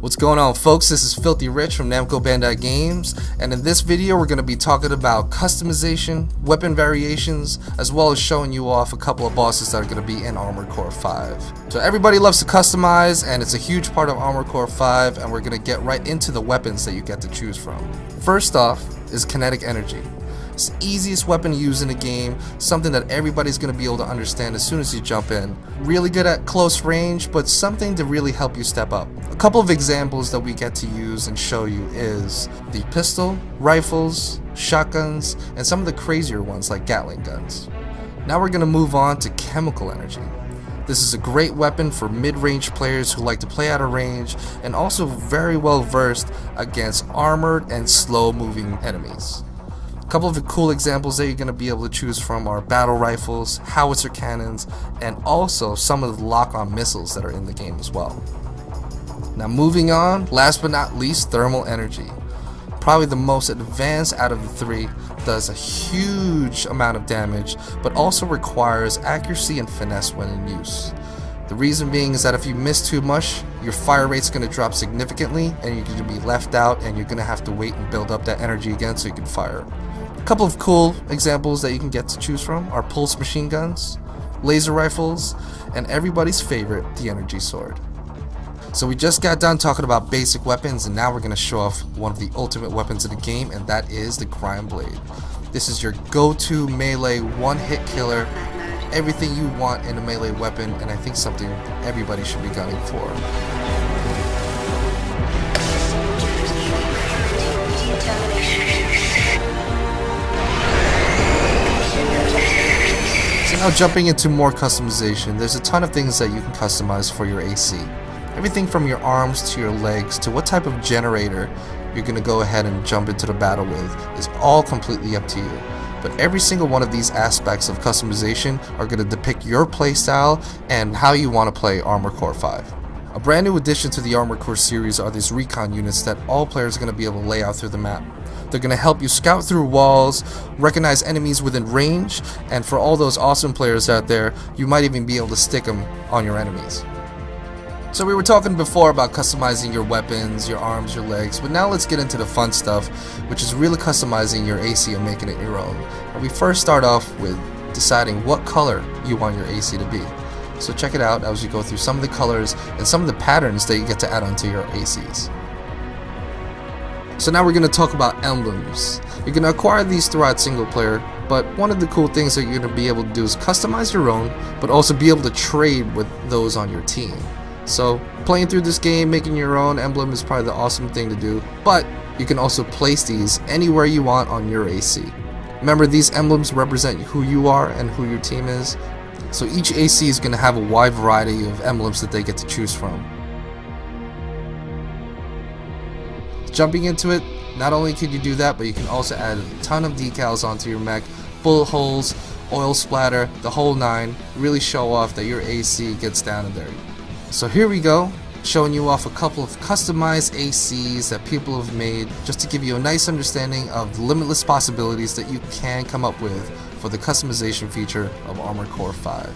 What's going on, folks? This is Filthy Rich from Namco Bandai Games, and in this video we're going to be talking about customization, weapon variations, as well as showing you off a couple of bosses that are going to be in Armored Core 5. So everybody loves to customize, and it's a huge part of Armored Core 5, and we're going to get right into the weapons that you get to choose from. First off is kinetic energy. It's the easiest weapon to use in the game, something that everybody's going to be able to understand as soon as you jump in. Really good at close range, but something to really help you step up. A couple of examples that we get to use and show you is the pistol, rifles, shotguns, and some of the crazier ones like Gatling guns. Now we're going to move on to chemical energy. This is a great weapon for mid-range players who like to play out of range and also very well versed against armored and slow-moving enemies. A couple of cool examples that you're going to be able to choose from are battle rifles, howitzer cannons, and also some of the lock-on missiles that are in the game as well. Now moving on, last but not least, thermal energy. Probably the most advanced out of the three, does a huge amount of damage, but also requires accuracy and finesse when in use. The reason being is that if you miss too much, your fire rate's going to drop significantly and you're going to be left out and you're going to have to wait and build up that energy again so you can fire. A couple of cool examples that you can get to choose from are pulse machine guns, laser rifles, and everybody's favorite, the energy sword. So we just got done talking about basic weapons, and now we're going to show off one of the ultimate weapons in the game, and that is the Grind Blade. This is your go-to melee one-hit killer, everything you want in a melee weapon, and I think something everybody should be gunning for. So now jumping into more customization, there's a ton of things that you can customize for your AC. Everything from your arms to your legs to what type of generator you're going to go ahead and jump into the battle with is all completely up to you. But every single one of these aspects of customization are going to depict your playstyle and how you want to play Armored Core 5. A brand new addition to the Armored Core series are these recon units that all players are going to be able to lay out through the map. They're going to help you scout through walls, recognize enemies within range, and for all those awesome players out there, you might even be able to stick them on your enemies. So we were talking before about customizing your weapons, your arms, your legs, but now let's get into the fun stuff, which is really customizing your AC and making it your own. And we first start off with deciding what color you want your AC to be. So check it out as we go through some of the colors and some of the patterns that you get to add onto your ACs. So now we're going to talk about emblems. You're going to acquire these throughout single player, but one of the cool things that you're going to be able to do is customize your own, but also be able to trade with those on your team. So playing through this game, making your own emblem is probably the awesome thing to do, but you can also place these anywhere you want on your AC. Remember, these emblems represent who you are and who your team is, so each AC is going to have a wide variety of emblems that they get to choose from. Jumping into it, not only can you do that, but you can also add a ton of decals onto your mech, bullet holes, oil splatter, the whole nine, really show off that your AC gets down and dirty. So here we go, showing you off a couple of customized ACs that people have made just to give you a nice understanding of the limitless possibilities that you can come up with for the customization feature of Armored Core 5.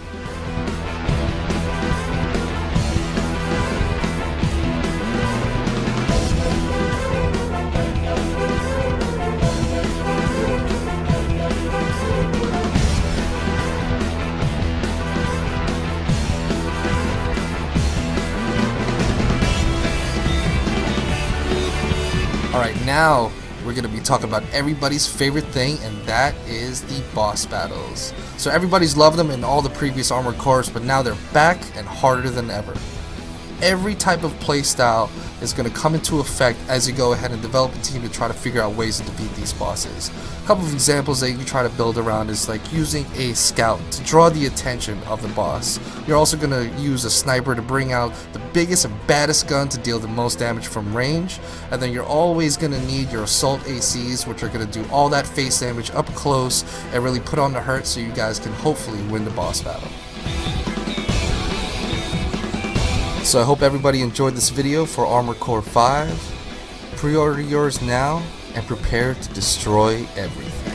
Alright, now we're going to be talking about everybody's favorite thing, and that is the boss battles. So everybody's loved them in all the previous Armored Cores, but now they're back and harder than ever. Every type of playstyle is going to come into effect as you go ahead and develop a team to try to figure out ways to defeat these bosses. A couple of examples that you can try to build around is like using a scout to draw the attention of the boss. You're also going to use a sniper to bring out the biggest and baddest gun to deal the most damage from range, and then you're always going to need your assault ACs, which are going to do all that face damage up close and really put on the hurt so you guys can hopefully win the boss battle. So I hope everybody enjoyed this video for Armored Core 5. Pre-order yours now and prepare to destroy everything.